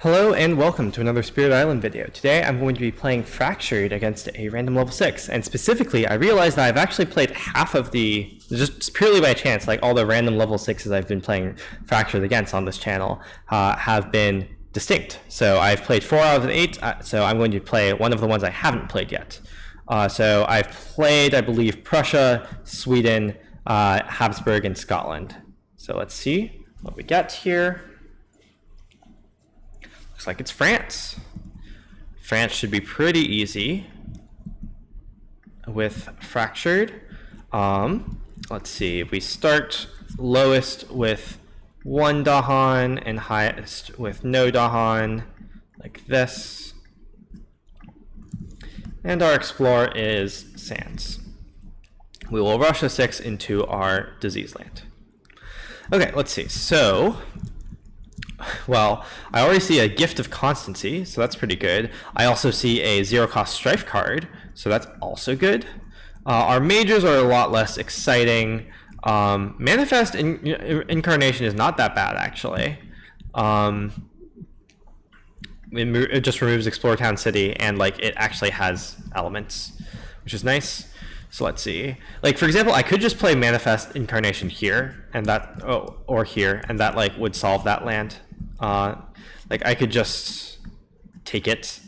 Hello and welcome to another Spirit Island video. Today I'm going to be playing Fractured against a random level 6, and specifically I realized that I've actually played half of the, just purely by chance, like all the random level 6s I've been playing Fractured against on this channel have been distinct. So I've played 4 out of the 8, so I'm going to play one of the ones I haven't played yet. So I've played, I believe, Prussia, Sweden, Habsburg, and Scotland. So let's see what we get here. Looks like it's France. France should be pretty easy with Fractured. Let's see, we start lowest with 1 Dahan and highest with no Dahan, like this. And our explorer is Sands. We will rush a 6 into our disease land. Okay, let's see. So, well, I already see a Gift of Constancy, so that's pretty good. I also see a zero-cost Strife card, so that's also good. Our majors are a lot less exciting. Manifest Incarnation is not that bad, actually. It just removes Explore Town City, and like it actually has elements, which is nice. So let's see. Like, for example, I could just play Manifest Incarnation here, and that, or here, and that like would solve that land. Like I could just take it.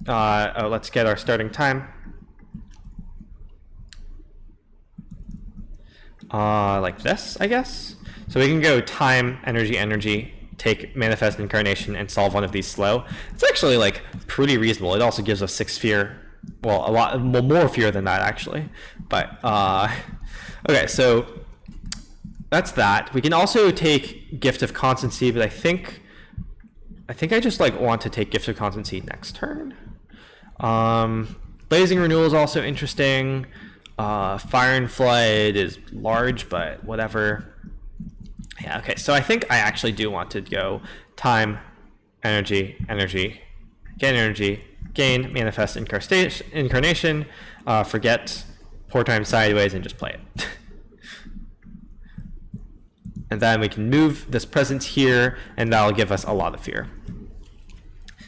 Let's get our starting time. Like this, I guess. So we can go time, energy, take Manifest Incarnation, and solve one of these slow. It's actually like pretty reasonable. It also gives us 6 fear. Well, a lot more fear than that, actually. But okay, so that's that. We can also take Gift of Constancy, but I think I just like want to take Gift of Constancy next turn. Blazing Renewal is also interesting. Fire and Flood is large, but whatever. Yeah, okay, so I think I actually do want to go time, energy, gain Manifest Incarnation, forget Poor Time Sideways, and just play it. And then we can move this presence here, and that'll give us a lot of fear.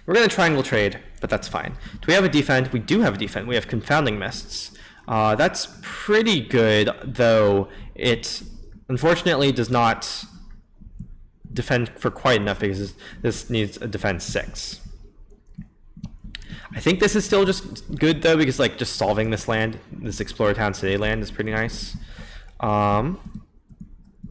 We're going to triangle trade, but that's fine. Do we have a defend? We do have a defend. We have Confounding Mists. That's pretty good, though it unfortunately does not defend for quite enough because this needs a defense 6. I think this is still just good, though, because like just solving this land, this Explorer Town City land, is pretty nice.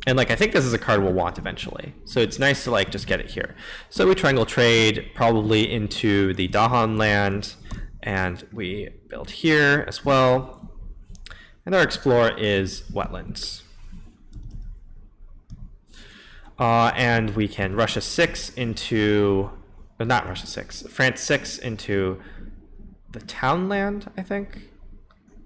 And like I think this is a card we'll want eventually, so it's nice to like just get it here. So we triangle trade probably into the Dahan land, and we build here as well. And our explorer is Wetlands. And we can rush a 6 into, or not rush a 6, France 6 into the Townland, I think.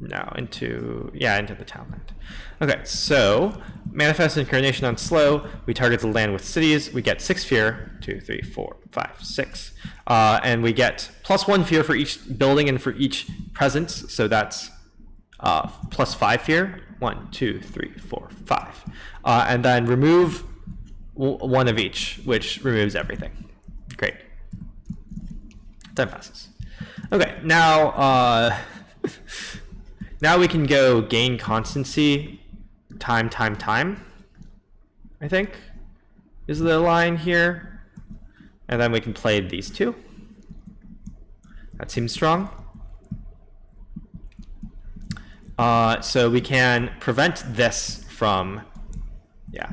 No, into the Townland. Okay, so Manifest Incarnation on slow. We target the land with cities. We get 6 fear. 2, 3, 4, 5, 6. And we get +1 fear for each building and for each presence. So that's +5 fear. 1, 2, 3, 4, 5. And then remove 1 of each, which removes everything. Great. Time passes. Okay, now now we can go gain constancy, time, I think, is the line here. And then we can play these 2. That seems strong. So we can prevent this from, yeah,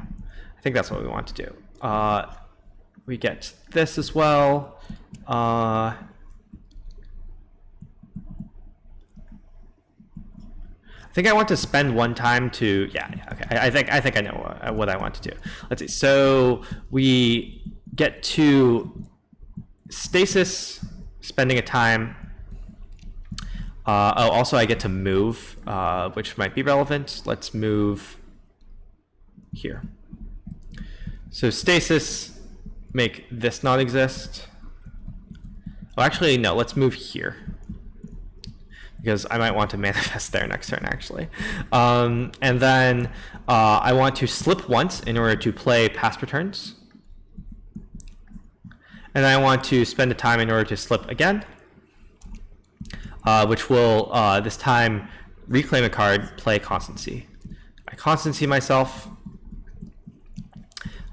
I think that's what we want to do. We get this as well. I think I want to spend 1 time to, okay. I think I know what I want to do. Let's see. So we get to stasis, spending a time. Also I get to move, which might be relevant. Let's move here. So stasis, make this not exist. Oh, actually, no, let's move here, because I might want to manifest there next turn, actually. And then I want to slip once in order to play past returns. and I want to spend the time in order to slip again, which will this time reclaim a card, play Constancy. I Constancy myself.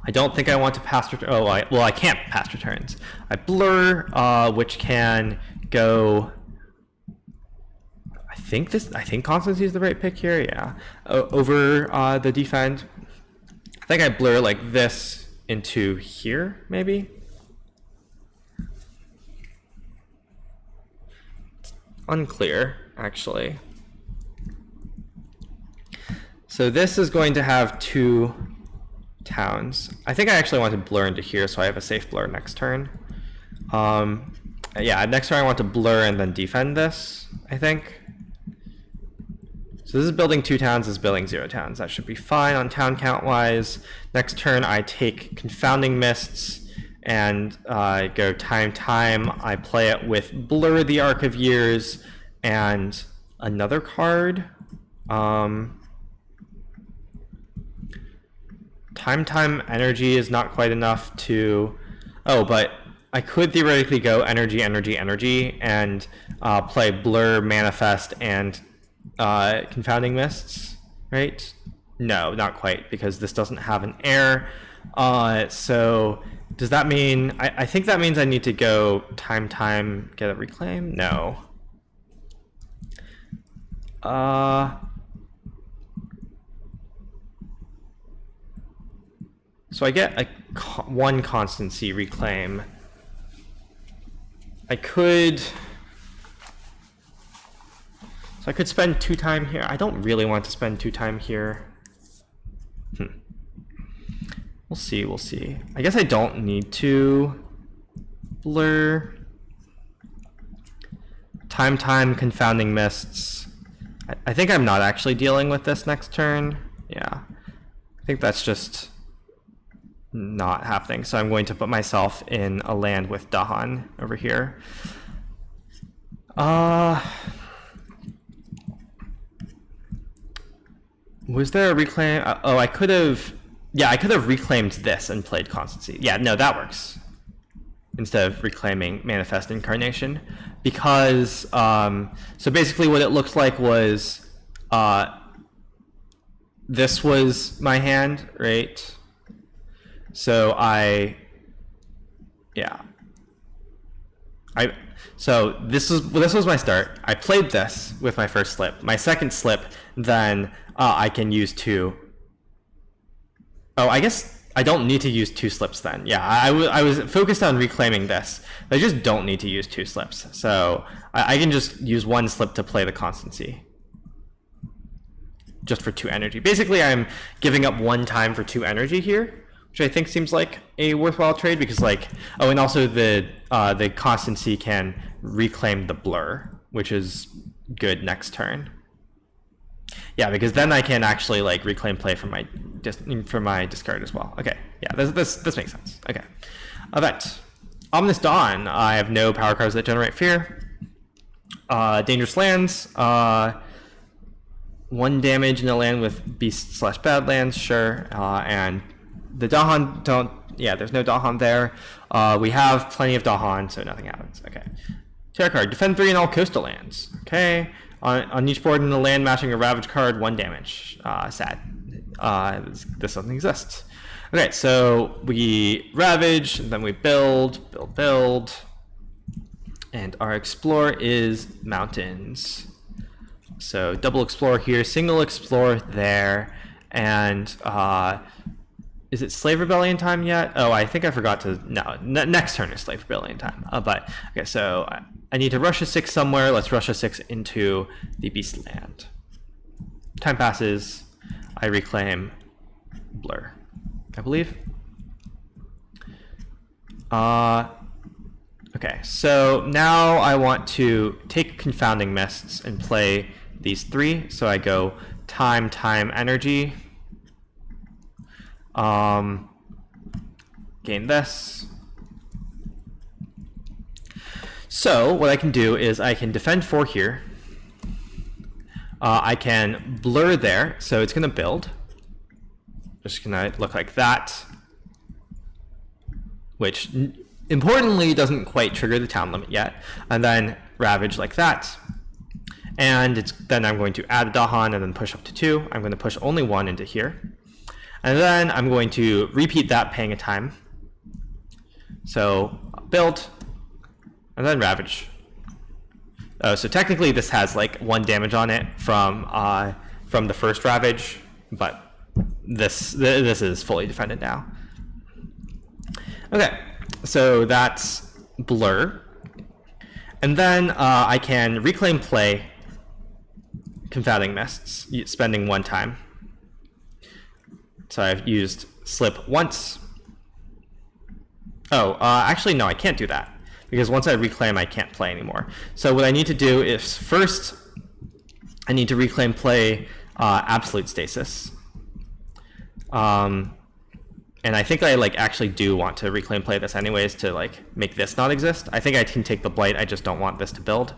I don't think I want to pass return. Oh, I can't pass returns. I blur, which can go. I think Constancy is the right pick here. Yeah, over the defend. I think I blur like this into here, maybe. It's unclear, actually. So this is going to have 2 towns. I think I actually want to blur into here, so I have a safe blur next turn. Yeah, next turn I want to blur and then defend this, I think. So this is building 2 towns, this is building 0 towns. That should be fine on town count wise. Next turn I take Confounding Mists and go time. I play it with Blur the Arc of Years and another card. Time energy is not quite enough to. Oh, but I could theoretically go energy, and play Blur, Manifest, and Confounding Mists, right? No, not quite, because this doesn't have an air. So does that mean? I think that means I need to go time, get a reclaim? No. So I get a 1 Constancy reclaim. I could spend 2 time here. I don't really want to spend 2 time here. We'll see. I guess I don't need to blur. Time, Confounding Mists. I think I'm not actually dealing with this next turn. Yeah. I think that's just not happening. So I'm going to put myself in a land with Dahan over here. Was there a reclaim? Oh, I could have reclaimed this and played Constancy. Yeah, no, that works. Instead of reclaiming Manifest Incarnation. Because, so basically what it looked like was, this was my hand, right? So so this was my start. I played this with my first slip. My second slip, then I can use 2. Oh, I guess I don't need to use 2 slips then. Yeah, I was focused on reclaiming this. I just don't need to use 2 slips. So I can just use 1 slip to play the Constancy. Just for 2 energy. Basically, I'm giving up 1 time for 2 energy here, which I think seems like a worthwhile trade because, like, oh, and also the Constancy can reclaim the Blur, which is good next turn. Yeah, because then I can actually like reclaim play from my discard as well. Okay, yeah, this makes sense. Okay, event Ominous Dawn. I have no power cards that generate fear. Dangerous lands. 1 damage in a land with beast/badlands, sure, and the Dahan don't. Yeah, there's no Dahan there. We have plenty of Dahan, so nothing happens. Okay. Tarot card. Defend 3 in all coastal lands. Okay. On each board in the land matching a Ravage card, 1 damage. Sad. This doesn't exist. Okay, so we Ravage, and then we build. And our Explore is Mountains. So double Explore here, single Explore there, and is it Slave Rebellion time yet? Oh, I think I forgot to. No, next turn is Slave Rebellion time. But okay, so I need to rush a 6 somewhere. Let's rush a 6 into the Beast Land. Time passes. I reclaim Blur, I believe. Okay, so now I want to take Confounding Mists and play these 3. So I go time, energy. Gain this. So what I can do is I can defend 4 here. I can blur there, so it's going to build. Just going to look like that. Which importantly, doesn't quite trigger the town limit yet. And then ravage like that. And then I'm going to add a Dahan and then push up to 2. I'm going to push only 1 into here. And then I'm going to repeat that, paying a time. So build, and then ravage. So technically this has like 1 damage on it from the first ravage, but this is fully defended now. Okay, so that's blur. And then I can reclaim play Confounding Mists, spending 1 time. So I've used slip once. Oh, actually no, I can't do that, because once I reclaim, I can't play anymore. So what I need to do is first, I need to reclaim play Absolute Stasis. And I think I actually do want to reclaim play this anyways to make this not exist. I think I can take the blight, I just don't want this to build.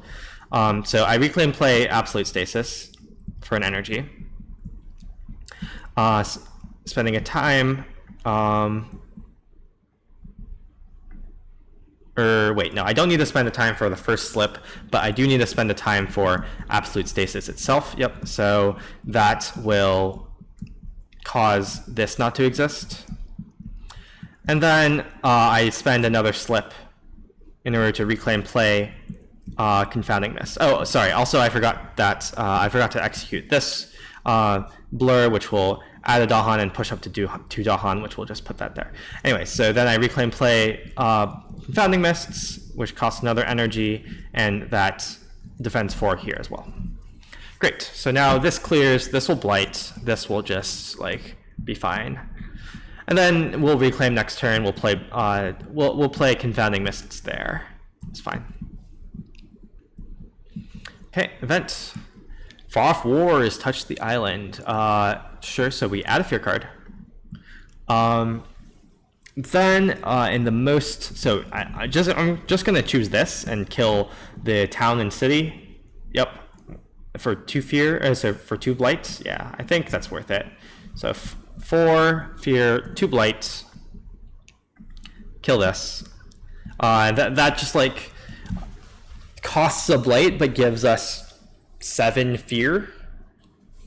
So I reclaim play Absolute Stasis for an energy. Spending a time, wait, no, I don't need to spend a time for the first slip, but I do need to spend a time for Absolute Stasis itself. Yep, so that will cause this not to exist. And then I spend another slip in order to reclaim play Confounding Mist. Oh, sorry, also I forgot that I forgot to execute this blur, which will add a Dahan and push up to 2 Dahan, which will just put that there. Anyway, so then I reclaim play Confounding Mists, which costs another energy, and that defends 4 here as well. Great, so now this clears, this will blight, this will just be fine. And then we'll reclaim next turn, we'll play we'll play Confounding Mists there. It's fine. Okay, event. Far-off Wars touched the island. Sure, so we add a fear card. Then in the most, so I'm just gonna choose this and kill the town and city. Yep, for 2 fear, so for 2 blights. Yeah, I think that's worth it. So 4 fear, 2 blights. Kill this. That just costs a blight, but gives us 7 fear,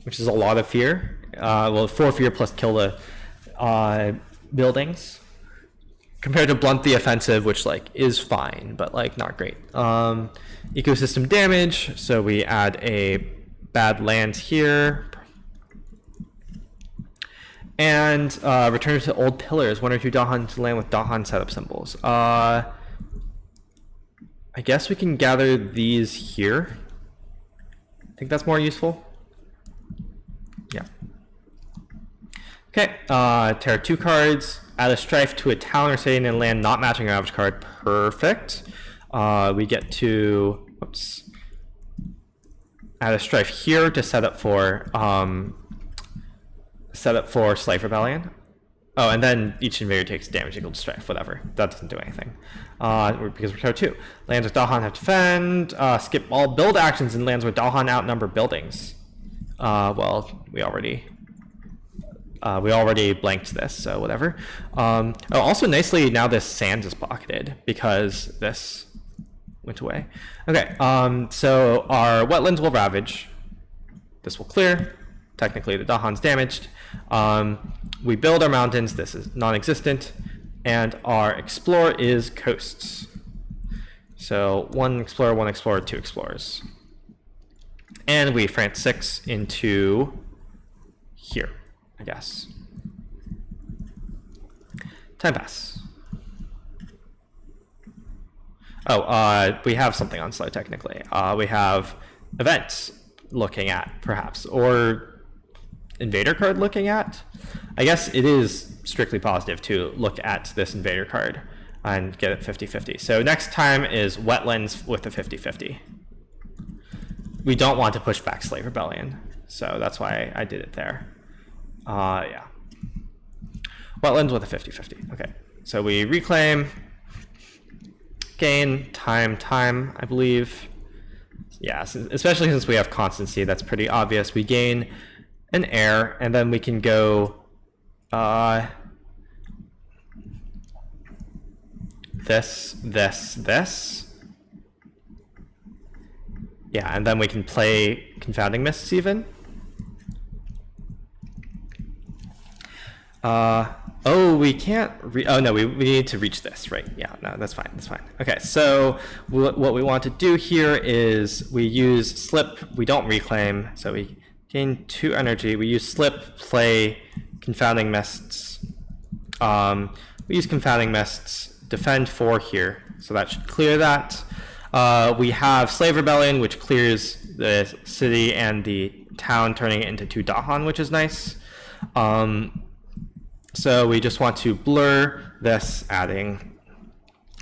which is a lot of fear. Well, 4 fear plus kill the buildings, compared to blunt the offensive, which is fine, but not great. Ecosystem damage, so we add a bad land here. And return to old pillars, 1 or 2 Dahan to land with Dahan setup symbols. I guess we can gather these here. I think that's more useful. Yeah. Okay, tear 2 cards, add a strife to a town or city and land not matching our average card. Perfect. We get to, oops, add a strife here to set up for Slave Rebellion. Oh, and then each invader takes damage equal to strife, whatever. That doesn't do anything. Because we're tier 2. Lands with Dahan have defend. Skip all build actions and lands with Dahan outnumber buildings. Well, we already blanked this, so whatever. Oh, also nicely, now this sand is pocketed because this went away. Okay, so our wetlands will ravage. This will clear. Technically, the Dahan's damaged. We build our mountains. This is non-existent. And our explore is coasts. So 1 explorer, 2 explorers. And we France 6 into here, I guess. Time pass. Oh, we have something on slow technically. We have events looking at, perhaps, or invader card looking at. I guess it is strictly positive to look at this invader card and get it 50-50. So next time is wetlands with the 50-50. We don't want to push back Slave Rebellion, so that's why I did it there. Yeah. Wetlands with a 50-50. Okay, so we reclaim, gain time, I believe. Yeah, especially since we have constancy, that's pretty obvious. We gain an air, and then we can go this, this, this. Yeah, and then we can play Confounding Mists even. Oh, we can't oh no, we need to reach this, right? Yeah, no, that's fine, that's fine. Okay, so what we want to do here is we use slip, we don't reclaim, so we gain 2 energy. We use slip, play Confounding Mists. We use Confounding Mists, defend 4 here, so that should clear that. We have Slave Rebellion, which clears the city and the town, turning it into 2 Dahan, which is nice. So we just want to blur this, adding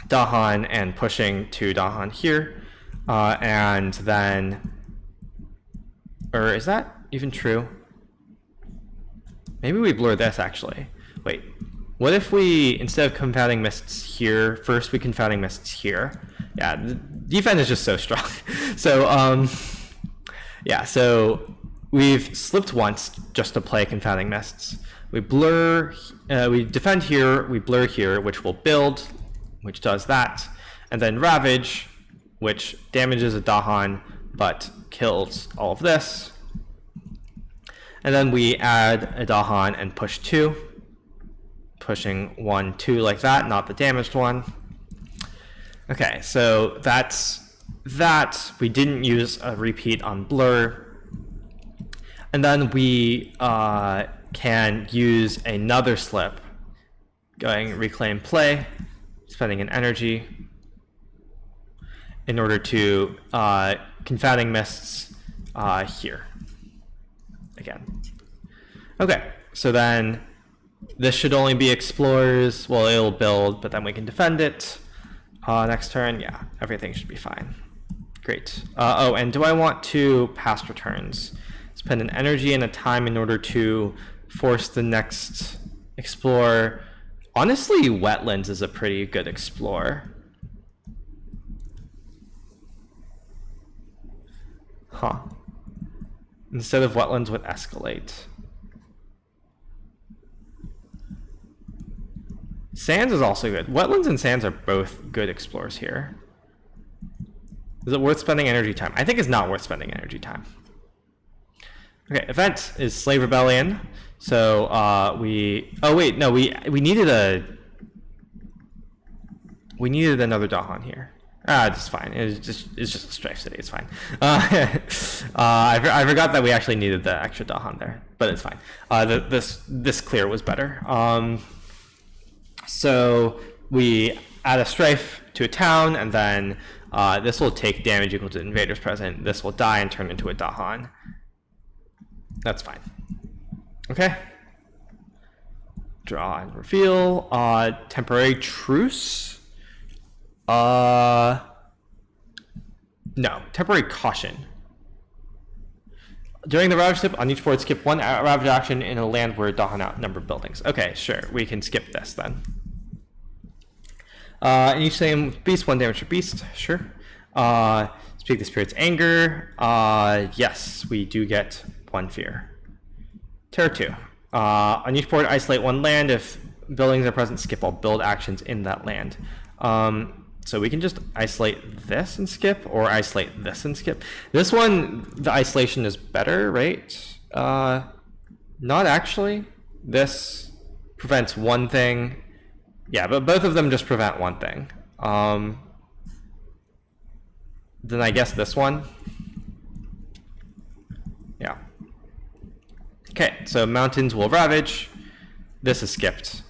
Dahan and pushing 2 Dahan here. And then, or is that even true? Maybe we blur this actually. Wait, what if we, instead of Confounding Mists here, first we Confounding Mists here? Yeah, the defense is just so strong. So, yeah, so we've slipped once just to play Confounding Mists. We blur, we defend here, we blur here, which will build, which does that, and then Ravage, which damages a Dahan, but kills all of this. And then we add a Dahan and push 2, pushing 1, 2 like that, not the damaged one. Okay, so that's that. We didn't use a repeat on blur. And then we can use another slip, going reclaim play, spending an energy in order to Confounding Mists here again. Okay, so then this should only be explorers. Well, it'll build, but then we can defend it. Next turn, yeah, everything should be fine. Great. Oh, and do I want to past returns? Spend an energy and a time in order to force the next explorer. Honestly, Wetlands is a pretty good explorer. Huh. Instead of Wetlands with Escalate. Sands is also good. Wetlands and Sands are both good explorers here. Is it worth spending energy time? I think it's not worth spending energy time. Okay, event is Slave Rebellion. So oh wait, no, we needed another Dahan here. It's fine. It's just a Strife City. It's fine. I forgot that we actually needed the extra Dahan there, but it's fine. This clear was better. So we add a Strife to a town, and then this will take damage equal to Invaders Present. This will die and turn into a Dahan. That's fine. Okay. Draw and reveal. Temporary truce. No, temporary caution. During the Ravage step on each board, skip 1 Ravage action in a land where Dahan outnumber buildings. Okay, sure, we can skip this then. In each same beast, 1 damage per beast. Sure. Speak the Spirit's Anger. Yes, we do get 1 fear. Terror 2. On each board, isolate 1 land. If buildings are present, skip all build actions in that land. So we can just isolate this and skip, or isolate this and skip. This one, the isolation is better, right? Not actually. This prevents 1 thing. Yeah, but both of them just prevent 1 thing. Then I guess this one. Yeah. Okay, so mountains will ravage. This is skipped.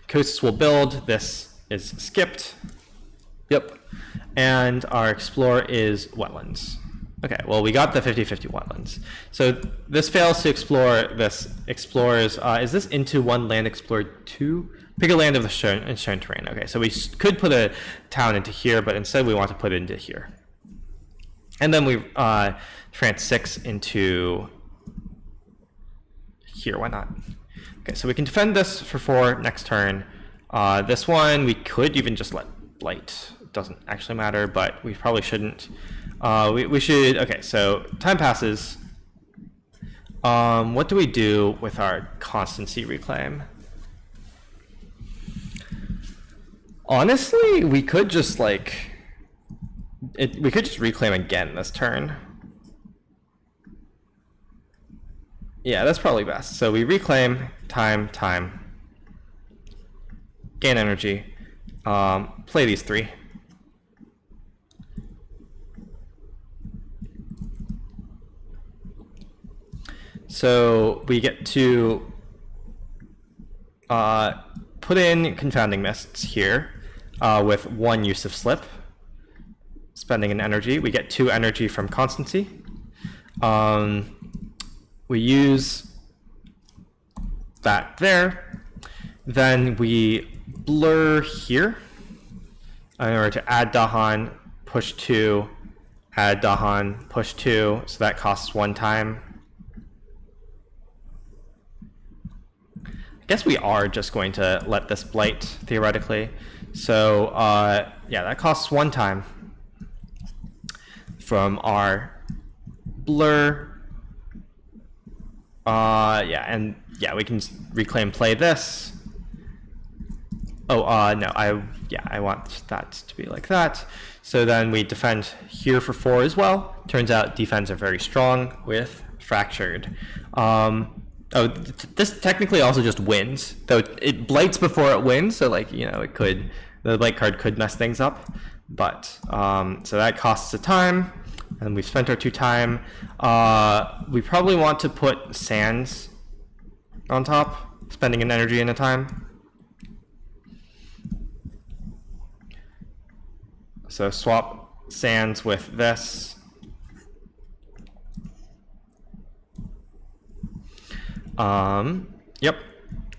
Coasts will build. This is skipped. Yep. And our explorer is wetlands. Okay, well, we got the 50-50 wetlands. So this fails to explore. This explores. Is this into 1 land explored 2? Pick a land of the shown terrain. Okay, so we could put a town into here, but instead we want to put it into here. And then we France 6 into here. Why not? Okay, so we can defend this for 4 next turn. This one we could even just let blight. It doesn't actually matter, but we probably shouldn't. We should. Okay, so time passes. What do we do with our constancy reclaim? Honestly, we could just like we could just reclaim again this turn. Yeah, that's probably best. So we reclaim, time, gain energy, play these 3. So we get to put in Confounding Mists here with 1 use of Slip, spending an energy. We get 2 energy from Constancy. We use that there. Then we blur here in order to add Dahan, push 2, add Dahan, push 2. So that costs 1 time. I guess we are just going to let this blight theoretically. So yeah, that costs 1 time from our blur. Yeah, and yeah, we can reclaim play this. Oh, no, I want that to be like that. So then we defend here for 4 as well. Turns out defense are very strong with Fractured. This technically also just wins, though it blights before it wins, so like, you know, the blight card could mess things up. But, so that costs a time. And we've spent our 2 time. We probably want to put Sands on top, spending an energy and a time. So swap Sands with this. Yep.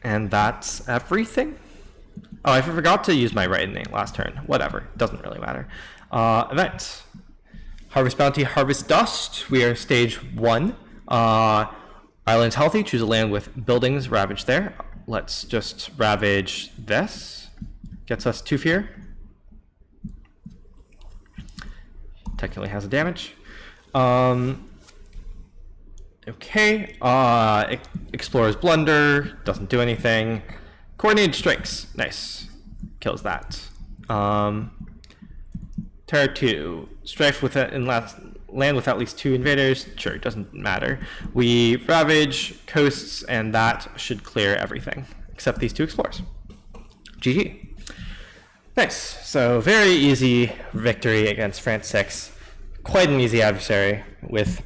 And that's everything. Oh, I forgot to use my Lightning last turn. Whatever, doesn't really matter. Event. Harvest Bounty, Harvest Dust. We are stage 1. Island's healthy. Choose a land with buildings ravaged there. Let's just ravage this. Gets us 2 fear. Technically has a damage. Okay. Explorer's Blunder. Doesn't do anything. Coordinated Strikes. Nice. Kills that. Terror 2. Strife with land with at least 2 invaders. Sure, it doesn't matter. We ravage coasts, and that should clear everything except these 2 explorers. GG. Nice. So very easy victory against France 6. Quite an easy adversary with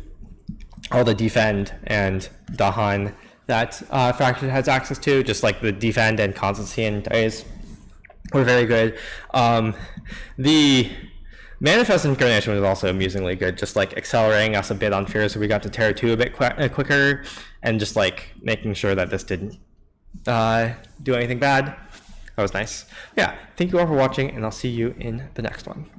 all the defend and Dahan that Fractured has access to, just like the defend and Constancy and Dice were very good. The Manifest Incarnation was also amusingly good, just like accelerating us a bit on fear, so we got to Terror 2 a bit quicker, and just like making sure that this didn't do anything bad. That was nice. Yeah, thank you all for watching, and I'll see you in the next one.